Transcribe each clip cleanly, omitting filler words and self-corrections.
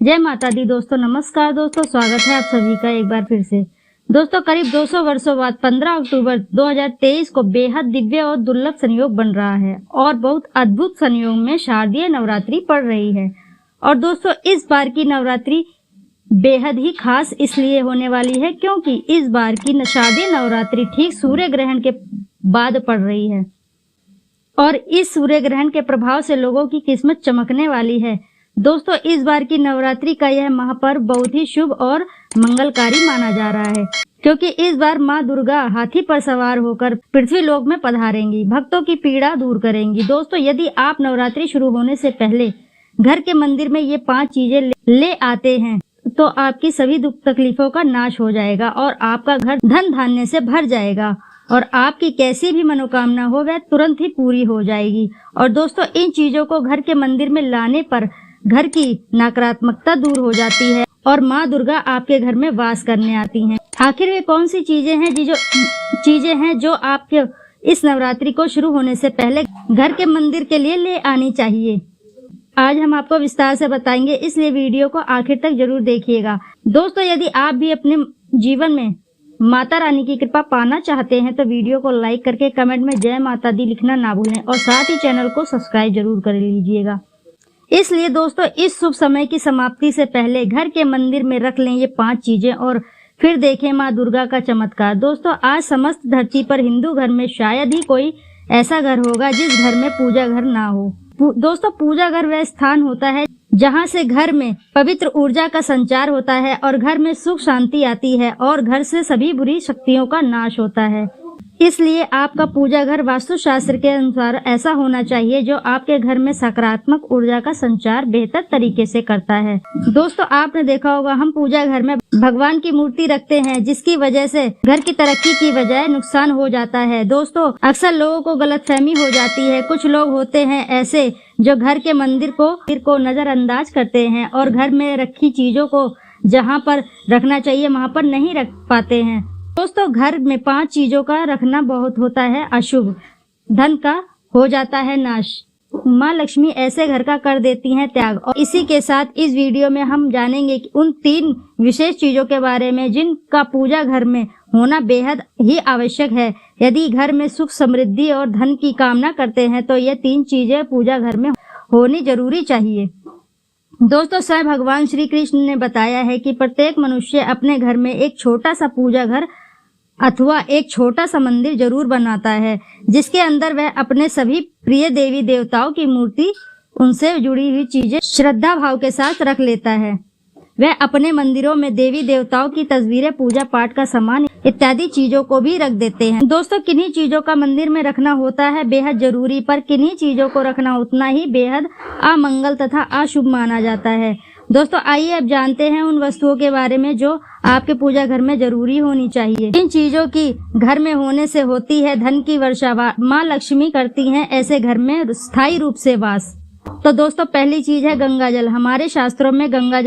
जय माता दी। दोस्तों नमस्कार। दोस्तों स्वागत है आप सभी का एक बार फिर से। दोस्तों करीब 200 वर्षों बाद 15 अक्टूबर 2023 को बेहद दिव्य और दुर्लभ संयोग बन रहा है और बहुत अद्भुत संयोग में शारदीय नवरात्रि पड़ रही है। और दोस्तों इस बार की नवरात्रि बेहद ही खास इसलिए होने वाली है क्योंकि इस बार की शारदीय नवरात्रि ठीक सूर्य ग्रहण के बाद पड़ रही है और इस सूर्य ग्रहण के प्रभाव से लोगों की किस्मत चमकने वाली है। दोस्तों इस बार की नवरात्रि का यह महापर्व बहुत ही शुभ और मंगलकारी माना जा रहा है क्योंकि इस बार माँ दुर्गा हाथी पर सवार होकर पृथ्वी लोक में पधारेंगी, भक्तों की पीड़ा दूर करेंगी। दोस्तों यदि आप नवरात्रि शुरू होने से पहले घर के मंदिर में ये 5 चीजें ले आते हैं तो आपकी सभी दुख तकलीफों का नाश हो जाएगा और आपका घर धन धान्य से भर जाएगा और आपकी कैसी भी मनोकामना हो वह तुरंत ही पूरी हो जाएगी। और दोस्तों इन चीजों को घर के मंदिर में लाने पर घर की नकारात्मकता दूर हो जाती है और माँ दुर्गा आपके घर में वास करने आती हैं। आखिर वे कौन सी चीजें हैं जो आपके इस नवरात्रि को शुरू होने से पहले घर के मंदिर के लिए ले आनी चाहिए, आज हम आपको विस्तार से बताएंगे, इसलिए वीडियो को आखिर तक जरूर देखिएगा। दोस्तों यदि आप भी अपने जीवन में माता रानी की कृपा पाना चाहते हैं तो वीडियो को लाइक करके कमेंट में जय माता दी लिखना ना भूलें और साथ ही चैनल को सब्सक्राइब जरूर कर लीजिएगा। इसलिए दोस्तों इस शुभ समय की समाप्ति से पहले घर के मंदिर में रख लें ये 5 चीजें और फिर देखें माँ दुर्गा का चमत्कार। दोस्तों आज समस्त धरती पर हिंदू घर में शायद ही कोई ऐसा घर होगा जिस घर में पूजा घर ना हो। दोस्तों पूजा घर वह स्थान होता है जहाँ से घर में पवित्र ऊर्जा का संचार होता है और घर में सुख शांति आती है और घर से सभी बुरी शक्तियों का नाश होता है। इसलिए आपका पूजा घर वास्तुशास्त्र के अनुसार ऐसा होना चाहिए जो आपके घर में सकारात्मक ऊर्जा का संचार बेहतर तरीके से करता है। दोस्तों आपने देखा होगा हम पूजा घर में भगवान की मूर्ति रखते हैं जिसकी वजह से घर की तरक्की की बजाय नुकसान हो जाता है। दोस्तों अक्सर लोगों को गलतफहमी हो जाती है। कुछ लोग होते हैं ऐसे जो घर के मंदिर को नजरअंदाज करते हैं और घर में रखी चीजों को जहाँ पर रखना चाहिए वहाँ पर नहीं रख पाते हैं। दोस्तों घर में 5 चीजों का रखना बहुत होता है अशुभ, धन का हो जाता है नाश, माँ लक्ष्मी ऐसे घर का कर देती हैं त्याग। और इसी के साथ इस वीडियो में हम जानेंगे कि उन 3 विशेष चीजों के बारे में जिनका पूजा घर में होना बेहद ही आवश्यक है। यदि घर में सुख समृद्धि और धन की कामना करते हैं तो ये 3 चीजें पूजा घर में होनी जरूरी चाहिए। दोस्तों स्वयं भगवान श्री कृष्ण ने बताया है कि प्रत्येक मनुष्य अपने घर में एक छोटा सा पूजा घर अथवा एक छोटा सा मंदिर जरूर बनाता है जिसके अंदर वह अपने सभी प्रिय देवी देवताओं की मूर्ति, उनसे जुड़ी हुई चीजें श्रद्धा भाव के साथ रख लेता है। वह अपने मंदिरों में देवी देवताओं की तस्वीरें, पूजा पाठ का सामान इत्यादि चीजों को भी रख देते हैं। दोस्तों किन्हीं चीजों का मंदिर में रखना होता है बेहद जरूरी, पर किन्हीं चीजों को रखना उतना ही बेहद अमंगल तथा अशुभ माना जाता है। दोस्तों आइए अब जानते हैं उन वस्तुओं के बारे में जो आपके पूजा घर में जरूरी होनी चाहिए। इन चीजों की घर में होने से होती है धन की वर्षा, माँ लक्ष्मी करती हैं ऐसे घर में स्थायी रूप से वास। तो दोस्तों पहली चीज है गंगा जल। हमारे शास्त्रों में गंगा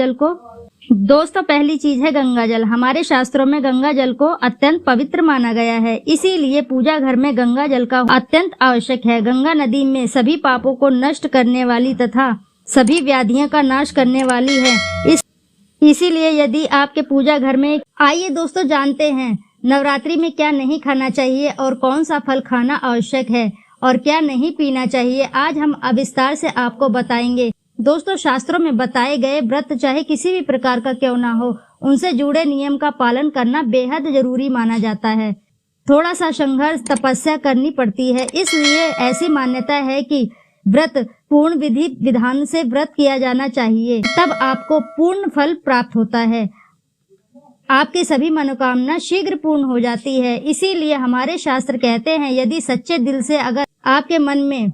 जल को अत्यंत पवित्र माना गया है, इसीलिए पूजा घर में गंगा जल का अत्यंत आवश्यक है। गंगा नदी में सभी पापों को नष्ट करने वाली तथा सभी व्याधियों का नाश करने वाली है। इसीलिए यदि आपके पूजा घर में आइए दोस्तों जानते हैं नवरात्रि में क्या नहीं खाना चाहिए और कौन सा फल खाना आवश्यक है और क्या नहीं पीना चाहिए, आज हम विस्तार से आपको बताएंगे। दोस्तों शास्त्रों में बताए गए व्रत चाहे किसी भी प्रकार का क्यों ना हो, उनसे जुड़े नियम का पालन करना बेहद जरूरी माना जाता है। थोड़ा सा संघर्ष तपस्या करनी पड़ती है, इसलिए ऐसी मान्यता है कि व्रत पूर्ण विधि विधान से व्रत किया जाना चाहिए, तब आपको पूर्ण फल प्राप्त होता है। आपकी सभी मनोकामना शीघ्र पूर्ण हो जाती है। इसीलिए हमारे शास्त्र कहते हैं यदि सच्चे दिल से अगर आपके मन में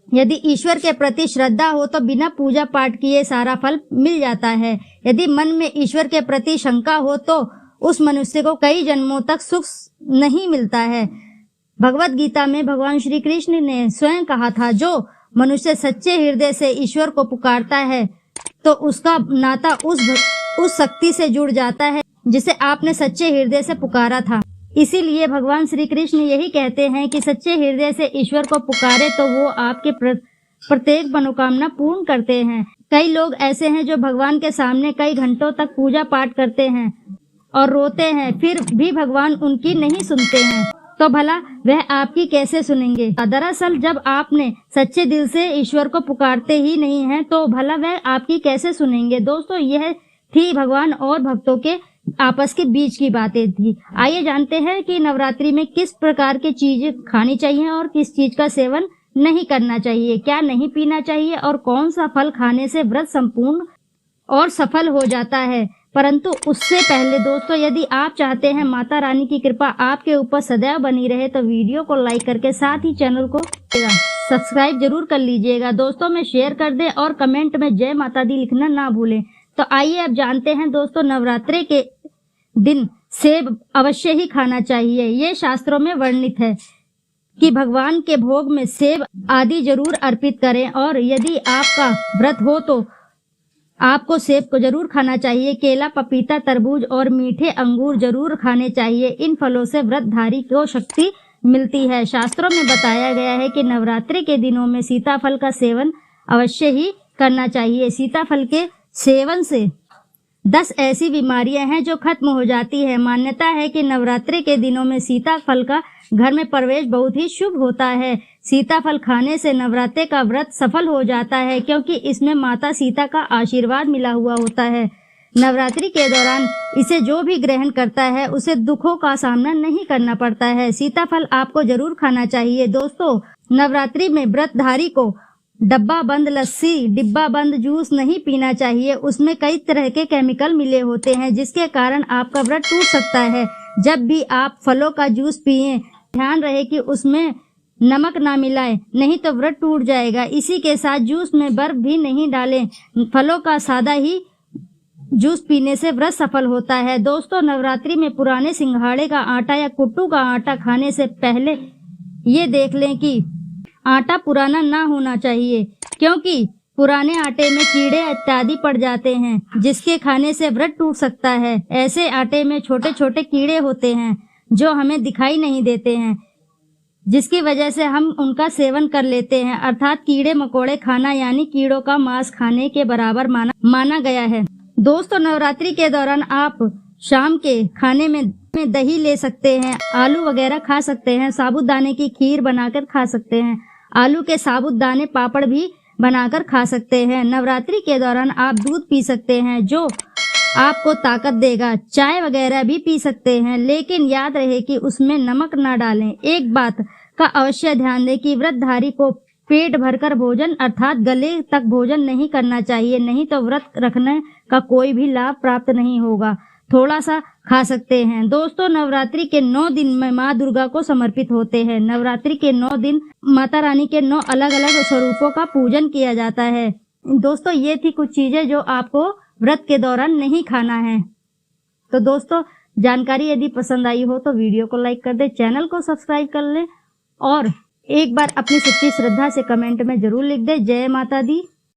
यदि ईश्वर के प्रति श्रद्धा हो तो बिना पूजा पाठ किए सारा फल मिल जाता है। यदि मन में ईश्वर के प्रति शंका हो तो उस मनुष्य को कई जन्मों तक सुख नहीं मिलता है। भगवत गीता में भगवान श्री कृष्ण ने स्वयं कहा था, जो मनुष्य सच्चे हृदय से ईश्वर को पुकारता है तो उसका नाता उस शक्ति से जुड़ जाता है जिसे आपने सच्चे हृदय से पुकारा था। इसीलिए भगवान श्री कृष्ण यही कहते हैं कि सच्चे हृदय से ईश्वर को पुकारे तो वो आपके प्रत्येक मनोकामना पूर्ण करते हैं। कई लोग ऐसे हैं जो भगवान के सामने कई घंटों तक पूजा पाठ करते हैं और रोते हैं, फिर भी भगवान उनकी नहीं सुनते हैं, तो भला वह आपकी कैसे सुनेंगे। दरअसल जब आपने सच्चे दिल से ईश्वर को पुकारते ही नहीं हैं, तो भला वह आपकी कैसे सुनेंगे। दोस्तों, यह थी भगवान और भक्तों के आपस के बीच की बातें थी। आइए जानते हैं कि नवरात्रि में किस प्रकार की चीजें खानी चाहिए और किस चीज का सेवन नहीं करना चाहिए, क्या नहीं पीना चाहिए और कौन सा फल खाने से व्रत संपूर्ण और सफल हो जाता है। परंतु उससे पहले दोस्तों, यदि आप चाहते हैं माता रानी की कृपा आपके ऊपर सदैव बनी रहे, तो वीडियो को लाइक करके साथ ही चैनल को सब्सक्राइब जरूर कर लीजिएगा। दोस्तों में शेयर कर दें और कमेंट में जय माता दी लिखना ना भूलें। तो आइए अब जानते हैं दोस्तों, नवरात्रि के दिन सेब अवश्य ही खाना चाहिए। ये शास्त्रों में वर्णित है कि भगवान के भोग में सेब आदि जरूर अर्पित करें, और यदि आपका व्रत हो तो आपको सेब को जरूर खाना चाहिए। केला, पपीता, तरबूज और मीठे अंगूर जरूर खाने चाहिए। इन फलों से व्रतधारी को शक्ति मिलती है। शास्त्रों में बताया गया है कि नवरात्रि के दिनों में सीताफल का सेवन अवश्य ही करना चाहिए। सीताफल के सेवन से 10 ऐसी बीमारियां हैं जो खत्म हो जाती है। मान्यता है कि नवरात्रि के दिनों में सीताफल का घर में प्रवेश बहुत ही शुभ होता है। सीताफल खाने से नवरात्रि का व्रत सफल हो जाता है, क्योंकि इसमें माता सीता का आशीर्वाद मिला हुआ होता है। नवरात्रि के दौरान इसे जो भी ग्रहण करता है उसे दुखों का सामना नहीं करना पड़ता है। सीताफल आपको जरूर खाना चाहिए। दोस्तों, नवरात्रि में व्रतधारी को डब्बा बंद लस्सी, डिब्बा बंद जूस नहीं पीना चाहिए। उसमें कई तरह के केमिकल मिले होते हैं, जिसके कारण आपका व्रत टूट सकता है। जब भी आप फलों का जूस पिएं, ध्यान रहे कि उसमें नमक ना मिलाएं, नहीं तो व्रत टूट जाएगा। इसी के साथ जूस में बर्फ भी नहीं डालें। फलों का सादा ही जूस पीने से व्रत सफल होता है। दोस्तों, नवरात्रि में पुराने सिंघाड़े का आटा या कुट्टू का आटा खाने से पहले ये देख लें कि आटा पुराना ना होना चाहिए, क्योंकि पुराने आटे में कीड़े इत्यादि पड़ जाते हैं, जिसके खाने से व्रत टूट सकता है। ऐसे आटे में छोटे छोटे कीड़े होते हैं जो हमें दिखाई नहीं देते हैं, जिसकी वजह से हम उनका सेवन कर लेते हैं। अर्थात कीड़े मकोड़े खाना यानी कीड़ों का मांस खाने के बराबर माना गया है। दोस्तों, नवरात्रि के दौरान आप शाम के खाने में दही ले सकते हैं, आलू वगैरह खा सकते हैं, साबूदाने की खीर बनाकर खा सकते हैं, आलू के साबूदाने पापड़ भी बनाकर खा सकते हैं। नवरात्रि के दौरान आप दूध पी सकते हैं जो आपको ताकत देगा। चाय वगैरह भी पी सकते हैं, लेकिन याद रहे कि उसमें नमक ना डालें। एक बात का अवश्य ध्यान दें कि व्रतधारी को पेट भरकर भोजन अर्थात गले तक भोजन नहीं करना चाहिए, नहीं तो व्रत रखने का कोई भी लाभ प्राप्त नहीं होगा। थोड़ा सा खा सकते हैं। दोस्तों, नवरात्रि के 9 दिन में माँ दुर्गा को समर्पित होते हैं। नवरात्रि के 9 दिन माता रानी के 9 अलग अलग स्वरूपों का पूजन किया जाता है। दोस्तों, ये थी कुछ चीजें जो आपको व्रत के दौरान नहीं खाना है। तो दोस्तों, जानकारी यदि पसंद आई हो तो वीडियो को लाइक कर दे, चैनल को सब्सक्राइब कर ले और एक बार अपनी सच्ची श्रद्धा से कमेंट में जरूर लिख दे जय माता दी।